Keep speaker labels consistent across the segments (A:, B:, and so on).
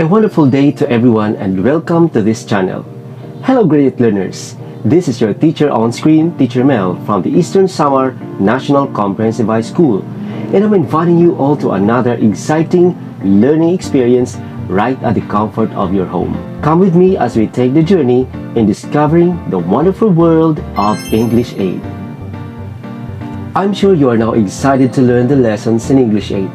A: A wonderful day to everyone and welcome to this channel. Hello great learners, this is your teacher on screen, Teacher Mel from the Eastern Samar National Comprehensive High School, and I'm inviting you all to another exciting learning experience right at the comfort of your home. Come with me as we take the journey in discovering the wonderful world of English 8. I'm sure you are now excited to learn the lessons in English 8.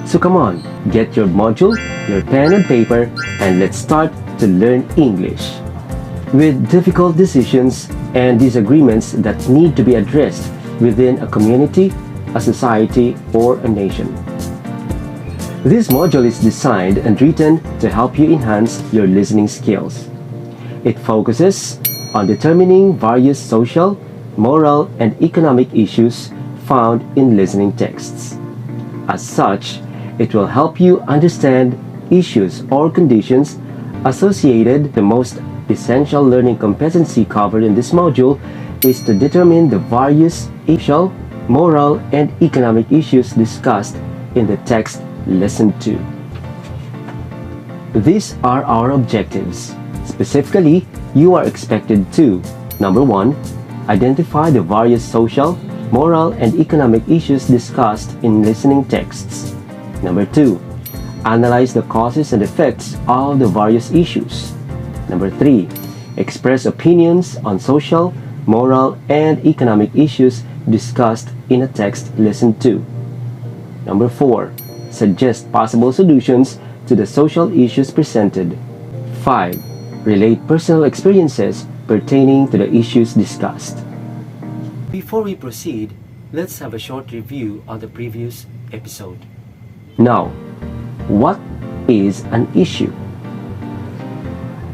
A: So come on, get your module, your pen and paper, and let's start to learn English. With difficult decisions and disagreements that need to be addressed within a community, a society, or a nation. This module is designed and written to help you enhance your listening skills. It focuses on determining various social, moral, and economic issues found in listening texts. As such, it will help you understand issues or conditions associated. The most essential learning competency covered in this module is to determine the various social, moral, and economic issues discussed in the text listened to. These are our objectives. Specifically, you are expected to: number 1, identify the various social, moral, and economic issues discussed in listening texts. Number 2, analyze the causes and effects of the various issues. Number 3, express opinions on social, moral, and economic issues discussed in a text listened to. Number 4, suggest possible solutions to the social issues presented. 5, relate personal experiences pertaining to the issues discussed. Before we proceed, let's have a short review of the previous episode. Now, what is an issue?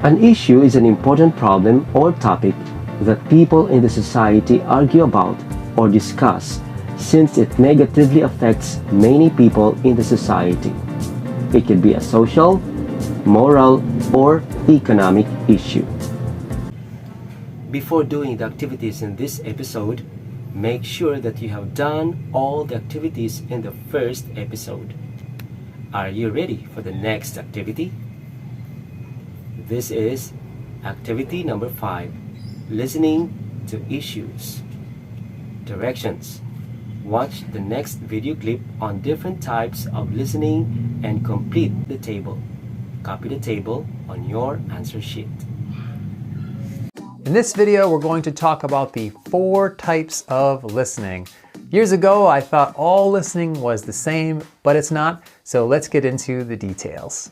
A: An issue is an important problem or topic that people in the society argue about or discuss, since it negatively affects many people in the society. It could be a social, moral, or economic issue. Before doing the activities in this episode, make sure that you have done all the activities in the first episode. Are you ready for the next activity? This is activity number 5, listening to issues. Directions: watch the next video clip on different types of listening and complete the table. Copy the table on your answer sheet.
B: In this video, we're going to talk about the 4 types of listening. Years ago, I thought all listening was the same, but it's not, so let's get into the details.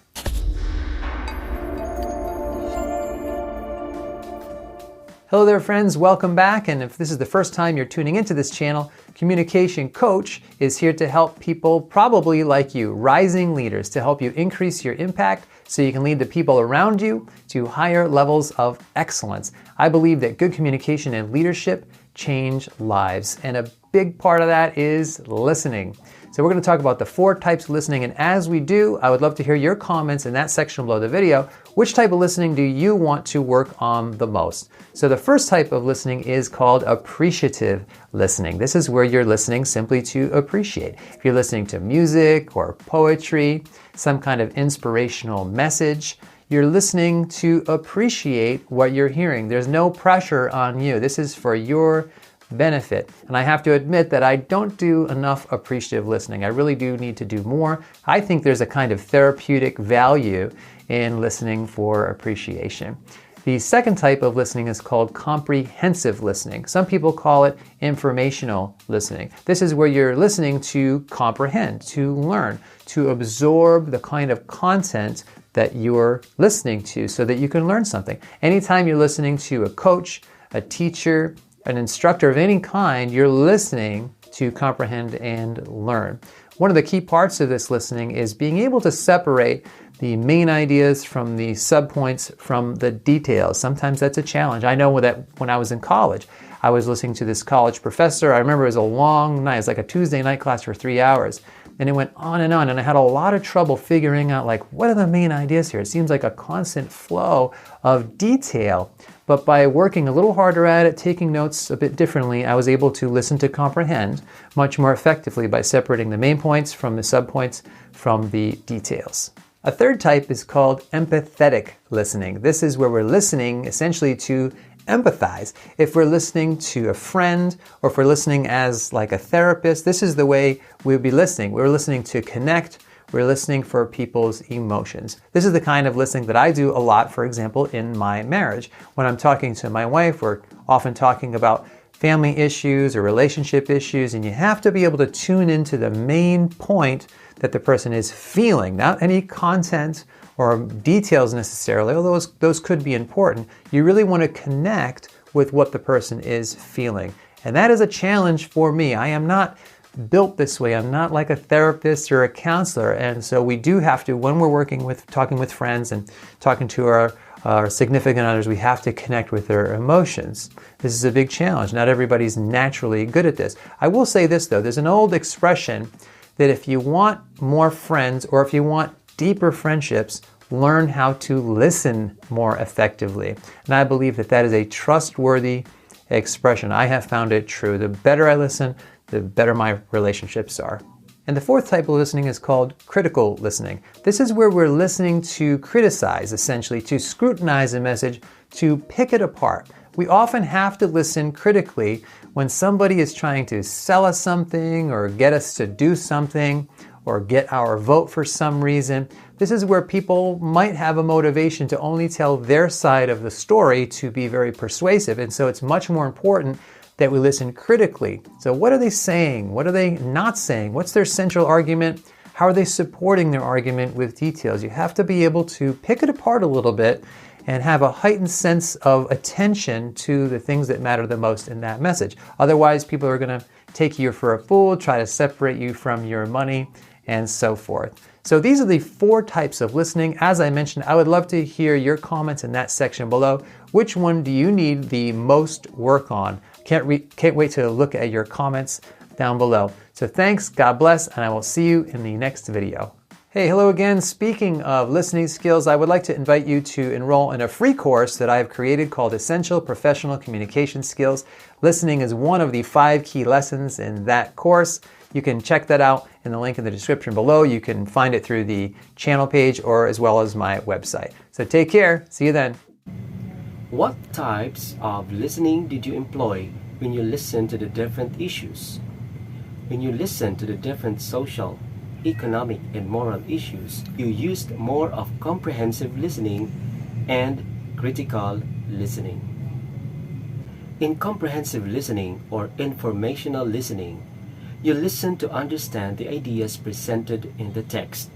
B: Hello there friends, welcome back, and if this is the first time you're tuning into this channel, Communication Coach is here to help people probably like you, rising leaders, to help you increase your impact so you can lead the people around you to higher levels of excellence. I believe that good communication and leadership change lives, and a big part of that is listening. So we're going to talk about the 4 types of listening, and as we do, I would love to hear your comments in that section below the video. Which type of listening do you want to work on the most? So the first type of listening is called appreciative listening. This is where you're listening simply to appreciate. If you're listening to music or poetry, some kind of inspirational message, you're listening to appreciate what you're hearing. There's no pressure on you. This is for your benefit. And I have to admit that I don't do enough appreciative listening. I really do need to do more. I think there's a kind of therapeutic value in listening for appreciation. The second type of listening is called comprehensive listening. Some people call it informational listening. This is where you're listening to comprehend, to learn, to absorb the kind of content that you're listening to so that you can learn something. Anytime you're listening to a coach, a teacher, an instructor of any kind, you're listening to comprehend and learn. One of the key parts of this listening is being able to separate the main ideas from the subpoints from the details. Sometimes that's a challenge. I know that when I was in college, I was listening to this college professor. I remember it was a long night. It was like a Tuesday night class for 3 hours. And it went on, and I had a lot of trouble figuring out, like, what are the main ideas here? It seems like a constant flow of detail. But by working a little harder at it, taking notes a bit differently, I was able to listen to comprehend much more effectively by separating the main points from the subpoints from the details. A third type is called empathetic listening. This is where we're listening essentially to empathize. If we're listening to a friend or if we're listening as like a therapist, this is the way we'll be listening. We're listening to connect. We're listening for people's emotions. This is the kind of listening that I do a lot, for example, in my marriage. When I'm talking to my wife, we're often talking about family issues or relationship issues, and you have to be able to tune into the main point that the person is feeling, not any content or details necessarily, although those could be important. You really want to connect with what the person is feeling. And that is a challenge for me. I am not built this way. I'm not like a therapist or a counselor. And so we do have to, when we're talking with friends and talking to our significant others, we have to connect with their emotions. This is a big challenge. Not everybody's naturally good at this. I will say this though, there's an old expression that if you want more friends or if you want deeper friendships, learn how to listen more effectively. And I believe that that is a trustworthy expression. I have found it true. The better I listen, the better my relationships are. And the fourth type of listening is called critical listening. This is where we're listening to criticize, essentially, to scrutinize a message, to pick it apart. We often have to listen critically when somebody is trying to sell us something or get us to do something or get our vote for some reason. This is where people might have a motivation to only tell their side of the story to be very persuasive. And so it's much more important that we listen critically. So what are they saying? What are they not saying? What's their central argument? How are they supporting their argument with details? You have to be able to pick it apart a little bit and have a heightened sense of attention to the things that matter the most in that message. Otherwise, people are going to take you for a fool, try to separate you from your money, and so forth. So these are the 4 types of listening. As I mentioned, I would love to hear your comments in that section below. Which one do you need the most work on? Can't wait to look at your comments down below. So thanks, God bless, and I will see you in the next video. Hey, hello again. Speaking of listening skills, I would like to invite you to enroll in a free course that I have created called Essential Professional Communication Skills. Listening is one of the 5 key lessons in that course. You can check that out in the link in the description below. You can find it through the channel page or as well as my website. So take care. See you then.
A: What types of listening did you employ when you listened to the different issues? When you listened to the different social, economic, and moral issues, you used more of comprehensive listening and critical listening. In comprehensive listening or informational listening, you listen to understand the ideas presented in the text.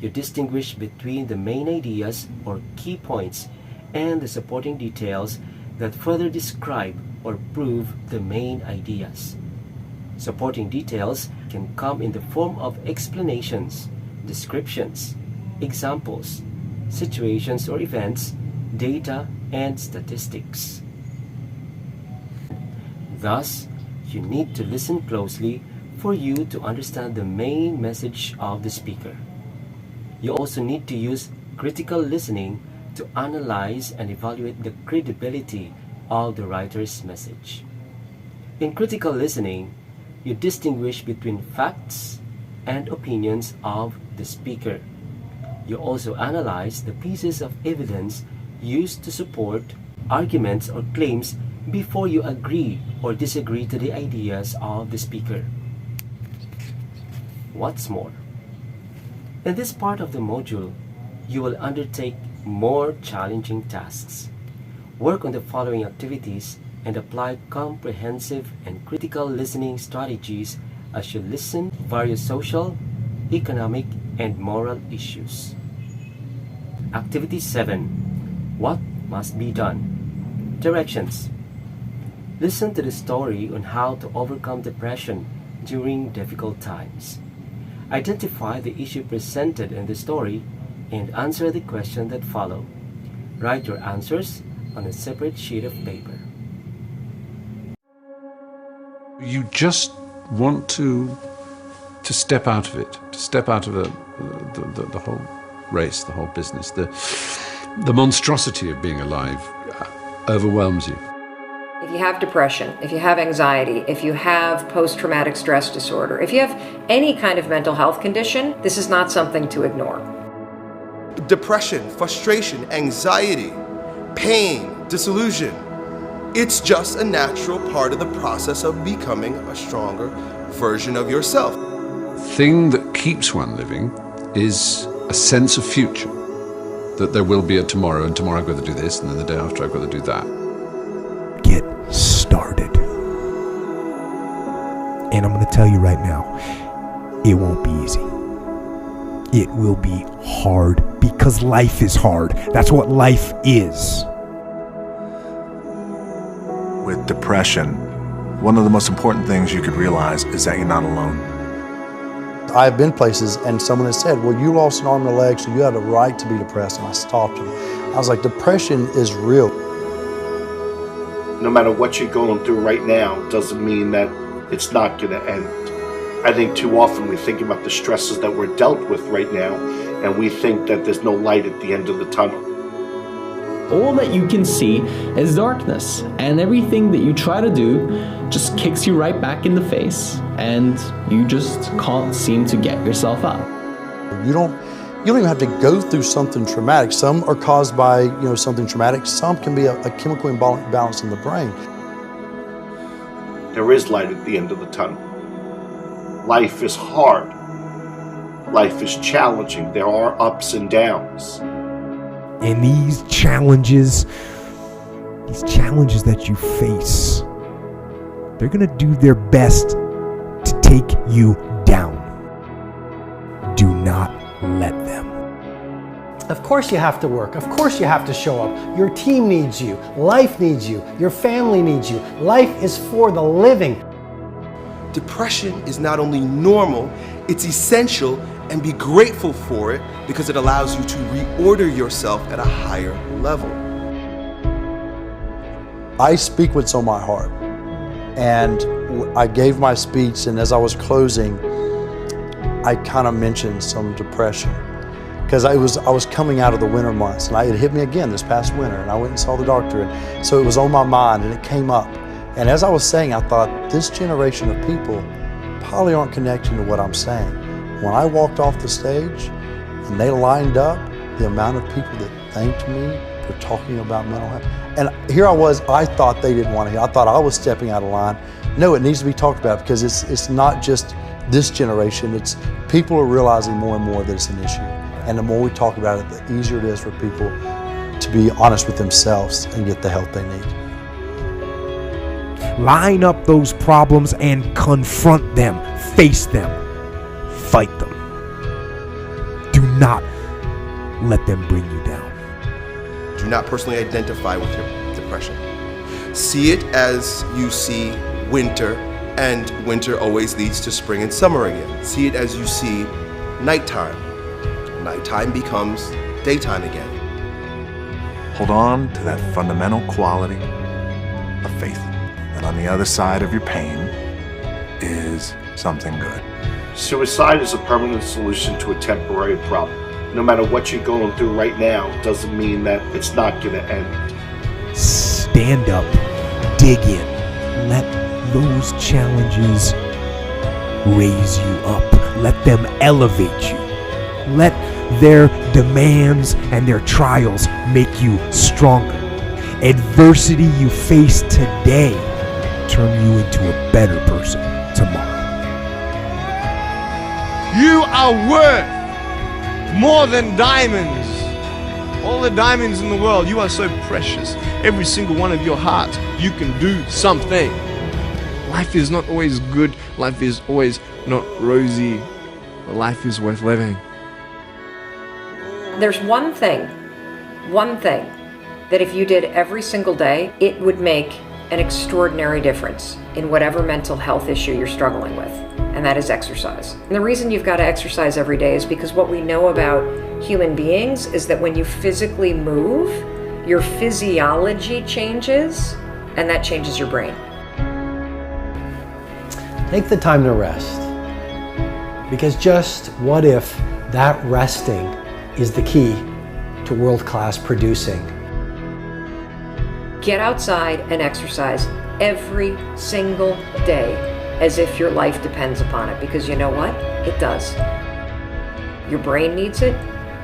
A: You distinguish between the main ideas or key points and the supporting details that further describe or prove the main ideas. Supporting details can come in the form of explanations, descriptions, examples, situations or events, data, and statistics. Thus, you need to listen closely for you to understand the main message of the speaker. You also need to use critical listening to analyze and evaluate the credibility of the writer's message. In critical listening, you distinguish between facts and opinions of the speaker. You also analyze the pieces of evidence used to support arguments or claims before you agree or disagree to the ideas of the speaker. What's more, in this part of the module, you will undertake more challenging tasks. Work on the following activities and apply comprehensive and critical listening strategies as you listen to various social, economic, and moral issues. Activity 7. What must be done? Directions. Listen to the story on how to overcome depression during difficult times. Identify the issue presented in the story and answer the questions that follow. Write your answers on a separate sheet of paper.
C: You just want to step out of it, to step out of the whole race, the whole business. The monstrosity of being alive overwhelms you.
D: If you have depression, if you have anxiety, if you have post-traumatic stress disorder, if you have any kind of mental health condition, this is not something to ignore.
E: depression, frustration, anxiety, pain, disillusion. It's just a natural part of the process of becoming a stronger version of yourself.
C: Thing that keeps one living is a sense of future, that there will be a tomorrow, and tomorrow I've got to do this, and then the day after I've got to do that.
F: Get started. And I'm going to tell you right now, it won't be easy. It will be hard because life is hard. That's what life is.
G: With depression, one of the most important things you could realize is that you're not alone.
H: I've been places and someone has said, well, you lost an arm and a leg, so you had a right to be depressed. And I stopped them. I was like, depression is real.
I: No matter what you're going through right now doesn't mean that it's not going to end. I think too often we think about the stresses that we're dealt with right now, and we think that there's no light at the end of the tunnel.
J: All that you can see is darkness, and everything that you try to do just kicks you right back in the face, and you just can't seem to get yourself up.
H: You don't even have to go through something traumatic. Some are caused by something traumatic. Some can be a chemical imbalance in the brain.
I: There is light at the end of the tunnel. Life is hard. Life is challenging. There are ups and downs.
F: And these challenges that you face, they're going to do their best to take you down. Do not let them.
K: Of course you have to work. Of course you have to show up. Your team needs you. Life needs you. Your family needs you. Life is for the living.
E: Depression is not only normal, it's essential, and be grateful for it because it allows you to reorder yourself at a higher level.
H: I speak what's on my heart. And I gave my speech, and as I was closing, I kind of mentioned some depression. Because I was coming out of the winter months, and it hit me again this past winter, and I went and saw the doctor, and so it was on my mind, and it came up. And as I was saying, I thought, this generation of people probably aren't connecting to what I'm saying. When I walked off the stage, and they lined up, the amount of people that thanked me for talking about mental health. And here I was, I thought they didn't want to hear. I thought I was stepping out of line. No, it needs to be talked about because it's not just this generation, it's people are realizing more and more that it's an issue. And the more we talk about it, the easier it is for people to be honest with themselves and get the help they need.
F: Line up those problems and confront them, face them, fight them. Do not let them bring you down.
E: Do not personally identify with your depression. See it as you see winter, and winter always leads to spring and summer again. See it as you see nighttime. Nighttime becomes daytime again.
G: Hold on to that fundamental quality of faith. And on the other side of your pain is something good.
I: Suicide is a permanent solution to a temporary problem. No matter what you're going through right now doesn't mean that it's not going to end.
F: Stand up, dig in, let those challenges raise you up, let them elevate you, let their demands and their trials make you stronger. Adversity you face today turn you into a better person tomorrow.
L: You are worth more than diamonds. All the diamonds in the world, you are so precious. Every single one of your hearts, you can do something. Life is not always good. Life is always not rosy. But life is worth living.
D: There's one thing that if you did every single day, it would make an extraordinary difference in whatever mental health issue you're struggling with, and that is exercise. And the reason you've got to exercise every day is because what we know about human beings is that when you physically move, your physiology changes, and that changes your brain.
K: Take the time to rest. Because just what if that resting is the key to world-class producing?
D: Get outside and exercise every single day as if your life depends upon it, because you know what? It does. Your brain needs it,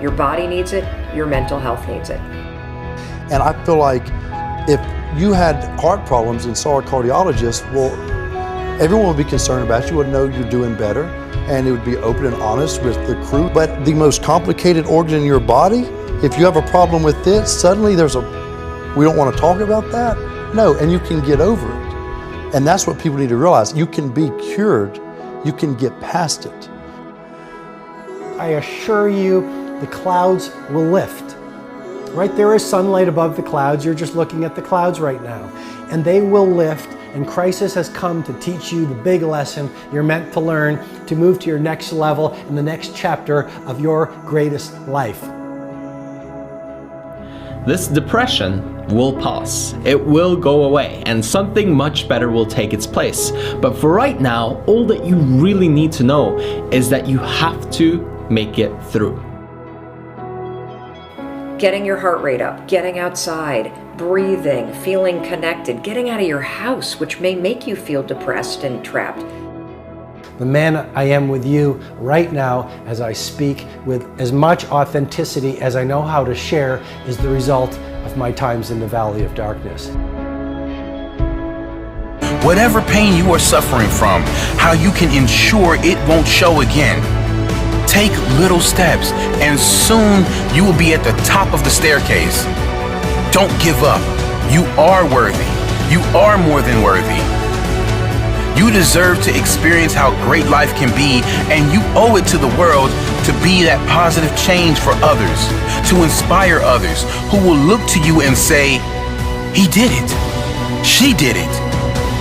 D: Your body needs it, your mental health needs it.
H: And I feel like if you had heart problems and saw a cardiologist, well, everyone would be concerned about you, would know you're doing better, and it would be open and honest with the crew. But the most complicated organ in your body, if you have a problem with it, suddenly we don't want to talk about that? No, and you can get over it. And that's what people need to realize. You can be cured. You can get past it.
K: I assure you, the clouds will lift. Right, there is sunlight above the clouds. You're just looking at the clouds right now. And they will lift, and crisis has come to teach you the big lesson you're meant to learn to move to your next level in the next chapter of your greatest life.
J: This depression will pass. It will go away, and something much better will take its place. But for right now, all that you really need to know is that you have to make it through.
D: Getting your heart rate up, getting outside, breathing, feeling connected, getting out of your house, which may make you feel depressed and trapped.
K: The man I am with you right now as I speak with as much authenticity as I know how to share is the result of my times in the valley of darkness.
M: Whatever pain you are suffering from, how you can ensure it won't show again. Take little steps, and soon you will be at the top of the staircase. Don't give up. You are worthy. You are more than worthy. You deserve to experience how great life can be, and you owe it to the world to be that positive change for others, to inspire others who will look to you and say, "He did it. She did it.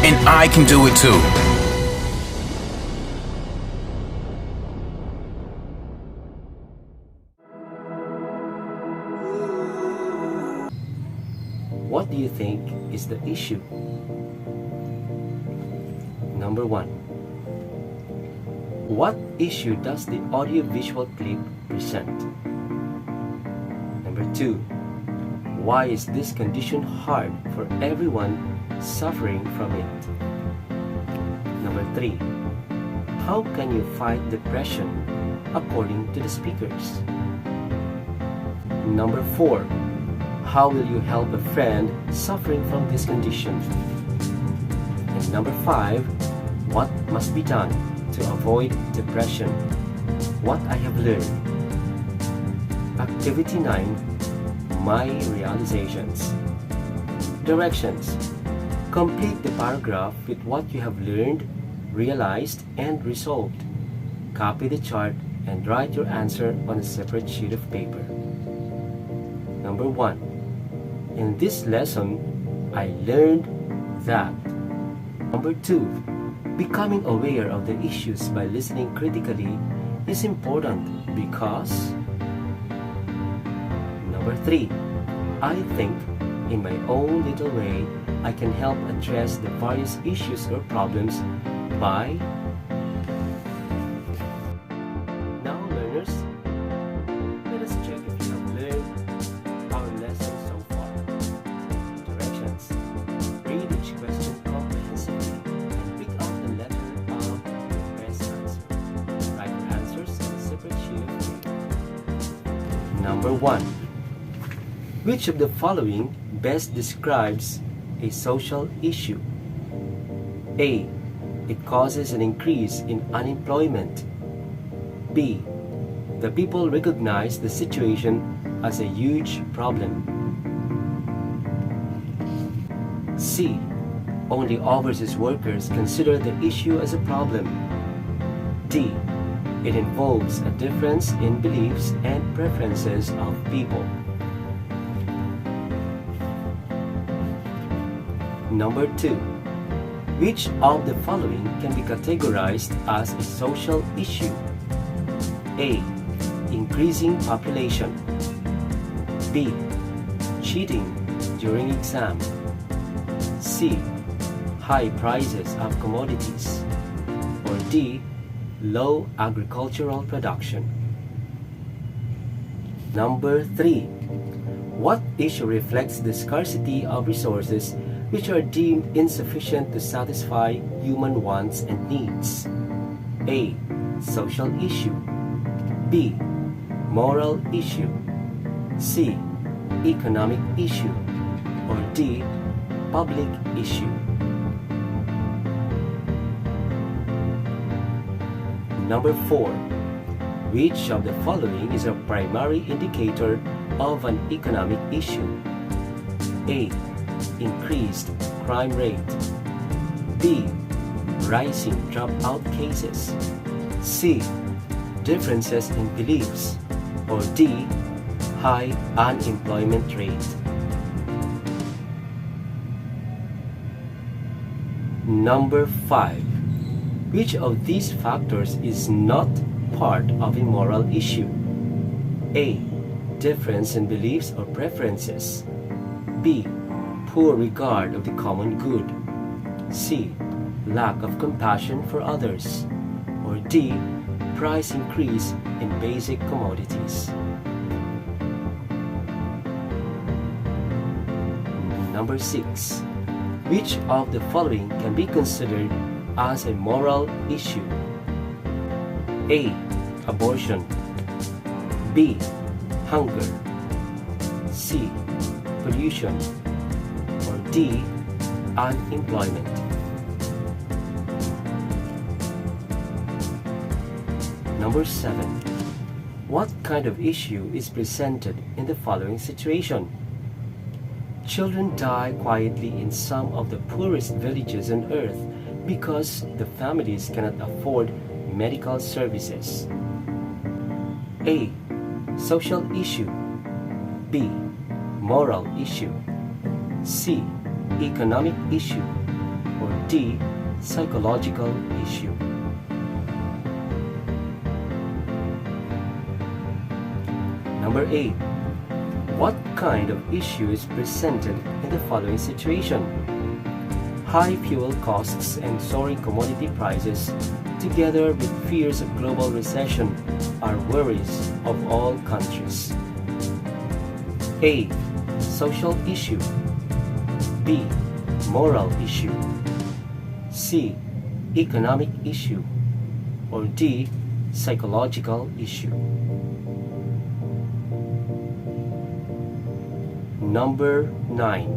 M: And I can do it too."
A: What do you think is the issue? Number 1. What issue does the audio-visual clip present? Number 2. Why is this condition hard for everyone suffering from it? Number 3. How can you fight depression according to the speakers? Number 4. How will you help a friend suffering from this condition? And number 5, what must be done to avoid depression? What I have learned. Activity 9, my realizations. Directions. Complete the paragraph with what you have learned, realized, and resolved. Copy the chart and write your answer on a separate sheet of paper. Number 1. In this lesson, I learned that. Number 2. Becoming aware of the issues by listening critically is important because. Number 3. I think, in my own little way, I can help address the various issues or problems by. Now, learners, let us check if you have learned our lesson so far. Directions. Read each question comprehensively and pick out the letter of the best answer. Write your answers on a separate sheet of paper. Number 1. Which of the following best describes a social issue? A. It causes an increase in unemployment. B. The people recognize the situation as a huge problem. C. Only overseas workers consider the issue as a problem. D. It involves a difference in beliefs and preferences of people. Number 2. Which of the following can be categorized as a social issue? A. Increasing population. B. Cheating during exam. C. High prices of commodities. Or D. Low agricultural production. Number 3. What issue reflects the scarcity of resources which are deemed insufficient to satisfy human wants and needs? A. Social issue. B. moral issue, C. economic issue, or D. public issue? Number 4. Which of the following is a primary indicator of an economic issue? A. Increased crime rate. B. Rising dropout cases. C. Differences in beliefs. Or D. High unemployment rate. Number 5. Which of these factors is not part of a moral issue? A. Difference in beliefs or preferences. B. Poor regard of the common good. C. Lack of compassion for others. Or D. Price increase in basic commodities. Number 6. Which of the following can be considered as a moral issue? A. Abortion. B. Hunger. C. Pollution. Or D. Unemployment. Number 7. What kind of issue is presented in the following situation? Children die quietly in some of the poorest villages on earth because the families cannot afford medical services. A. Social issue. B. Moral issue. C. Economic issue. Or D. Psychological issue. Number 8. What kind of issue is presented in the following situation? High fuel costs and soaring commodity prices, together with fears of global recession, are worries of all countries. A. Social issue. B. Moral issue. C. Economic issue. Or D. Psychological issue. Number 9.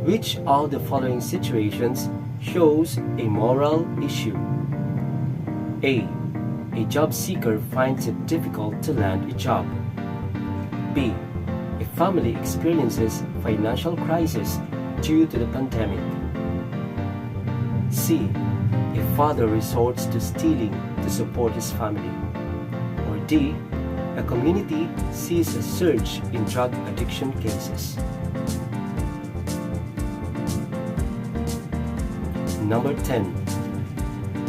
A: Which of the following situations shows a moral issue? A. A job seeker finds it difficult to land a job. B. A family experiences financial crisis due to the pandemic. C. A father resorts to stealing to support his family. Or D. A community sees a surge in drug addiction cases. Number 10.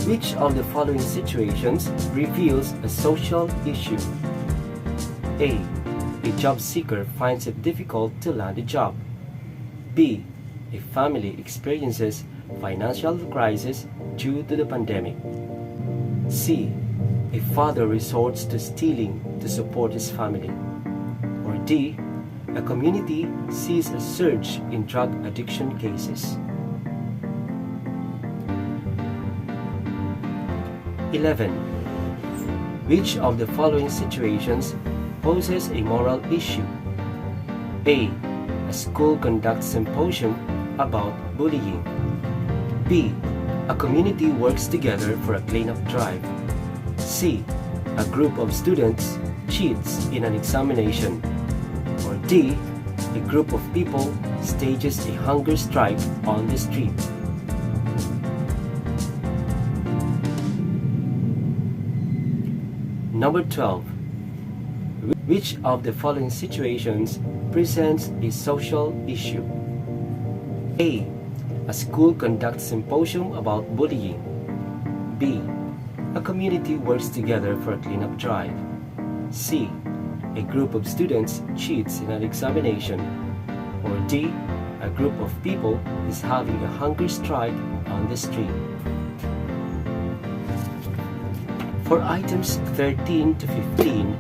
A: Which of the following situations reveals a social issue? A. A job seeker finds it difficult to land a job. B. A family experiences financial crisis due to the pandemic. C. A father resorts to stealing to support his family. Or D. A community sees a surge in drug addiction cases. 11. Which of the following situations poses a moral issue? A. A school conducts symposium about bullying. B. A community works together for a cleanup drive. C. A group of students cheats in an examination. Or D. A group of people stages a hunger strike on the street. Number 12. Which of the following situations presents a social issue? A. A school conducts symposium about bullying. B. A community works together for a cleanup drive. C. A group of students cheats in an examination. Or D. A group of people is having a hunger strike on the street. For items 13 to 15,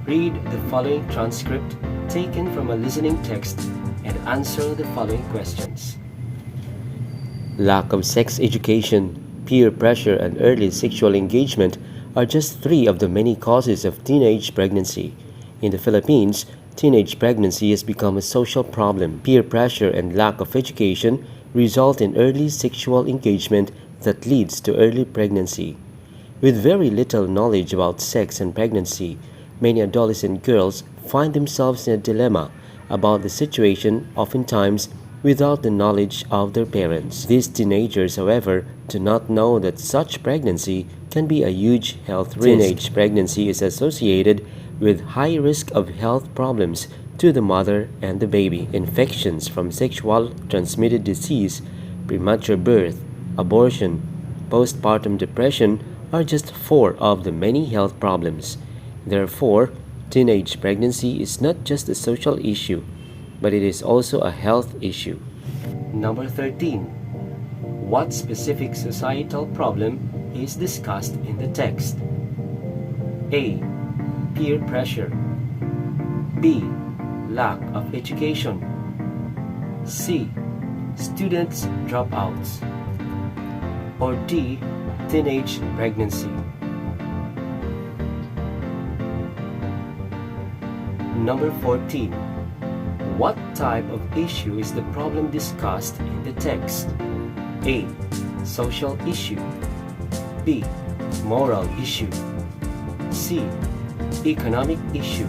A: read the following transcript taken from a listening text and answer the following questions. Lack of sex education, peer pressure, and early sexual engagement are just 3 of the many causes of teenage pregnancy. In the Philippines, teenage pregnancy has become a social problem. Peer pressure and lack of education result in early sexual engagement that leads to early pregnancy. With very little knowledge about sex and pregnancy, many adolescent girls find themselves in a dilemma about the situation, oftentimes without the knowledge of their parents. These teenagers, however, do not know that such pregnancy can be a huge health risk. Teenage pregnancy is associated with high risk of health problems to the mother and the baby. Infections from sexual transmitted disease, premature birth, abortion, postpartum depression are just 4 of the many health problems. Therefore, teenage pregnancy is not just a social issue, but it is also a health issue. Number 13. What specific societal problem is discussed in the text? A. Peer pressure. B. Lack of education. C. Students dropouts. Or D. Teenage pregnancy. Number 14. What type of issue is the problem discussed in the text? A. Social issue. B. Moral issue. C. Economic issue.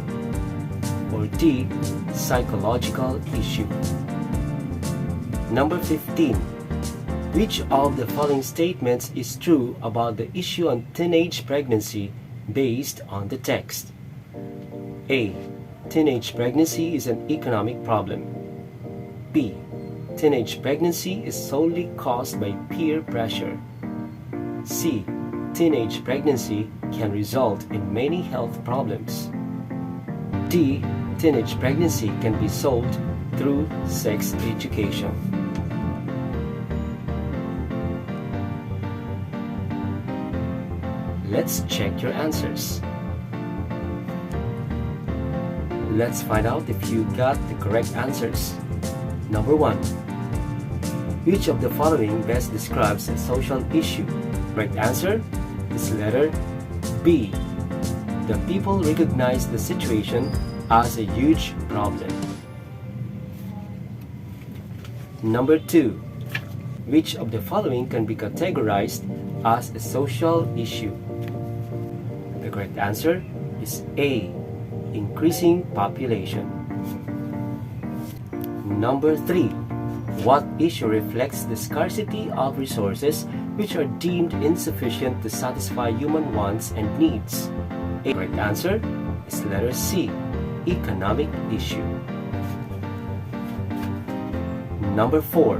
A: Or D. Psychological issue. Number 15. Which of the following statements is true about the issue on teenage pregnancy based on the text? A. Teenage pregnancy is an economic problem. B. Teenage pregnancy is solely caused by peer pressure. C. Teenage pregnancy can result in many health problems. D. Teenage pregnancy can be solved through sex education. Let's check your answers. Let's find out if you got the correct answers. Number 1. Which of the following best describes a social issue? Correct answer is letter B. The people recognize the situation as a huge problem. Number 2. Which of the following can be categorized as a social issue? The correct answer is A. Increasing population. Number 3. What issue reflects the scarcity of resources which are deemed insufficient to satisfy human wants and needs? The correct answer is letter C. Economic issue. Number 4.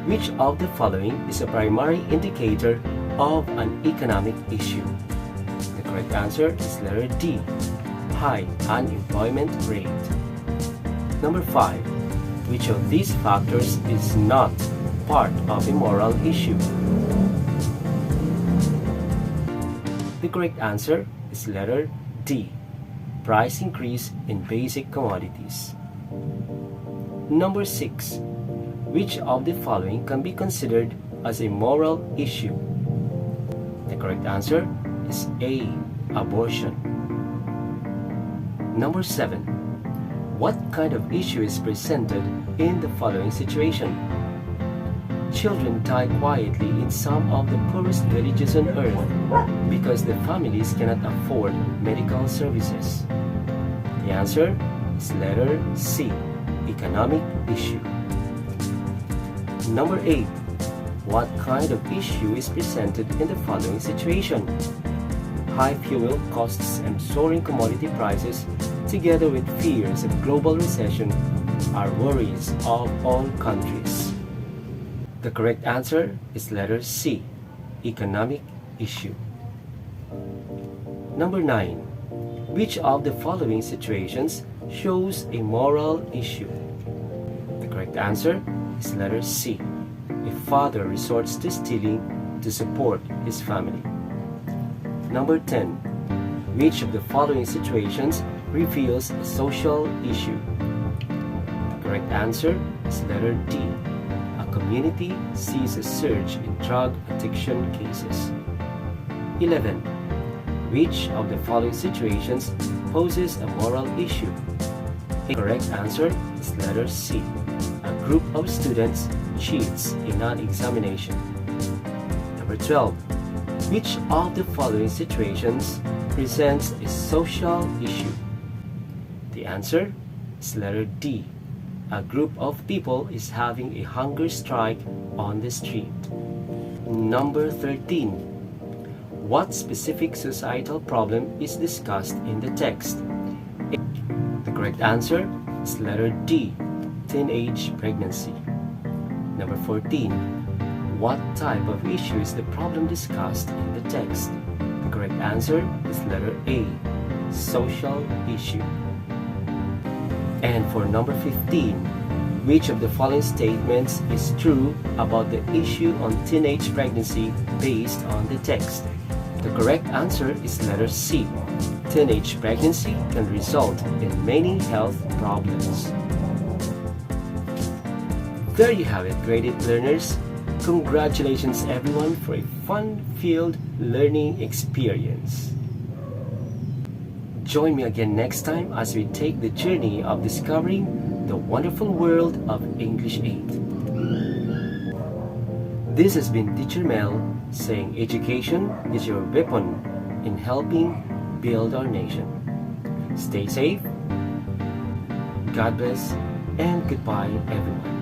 A: Which of the following is a primary indicator of an economic issue? The correct answer is letter D. High unemployment rate. Number 5. Which of these factors is not part of a moral issue? The correct answer is letter D. Price increase in basic commodities. Number 6. Which of the following can be considered as a moral issue? The correct answer is A. Abortion. Number 7. What kind of issue is presented in the following situation? Children die quietly in some of the poorest villages on earth because the families cannot afford medical services. The answer is letter C. Economic issue. Number 8. What kind of issue is presented in the following situation? High fuel costs and soaring commodity prices, together with fears of global recession, are worries of all countries. The correct answer is letter C. Economic issue. Number 9. Which of the following situations shows a moral issue? The correct answer is letter C. A father resorts to stealing to support his family. Number 10. Which of the following situations reveals a social issue? The correct answer is letter D. A community sees a surge in drug addiction cases. 11. Which of the following situations poses a moral issue? The correct answer is letter C. A group of students cheats in an examination. Number 12. Which of the following situations presents a social issue? The answer is letter D. A group of people is having a hunger strike on the street. Number 13. What specific societal problem is discussed in the text? The correct answer is letter D. Teenage pregnancy. Number 14. What type of issue is the problem discussed in the text? The correct answer is letter A. Social issue. And for number 15, which of the following statements is true about the issue on teenage pregnancy based on the text? The correct answer is letter C. Teenage pregnancy can result in many health problems. There you have it, graded learners. Congratulations everyone for a fun-filled learning experience. Join me again next time as we take the journey of discovering the wonderful world of English 8. This has been Teacher Mel saying education is your weapon in helping build our nation. Stay safe, God bless, and goodbye everyone.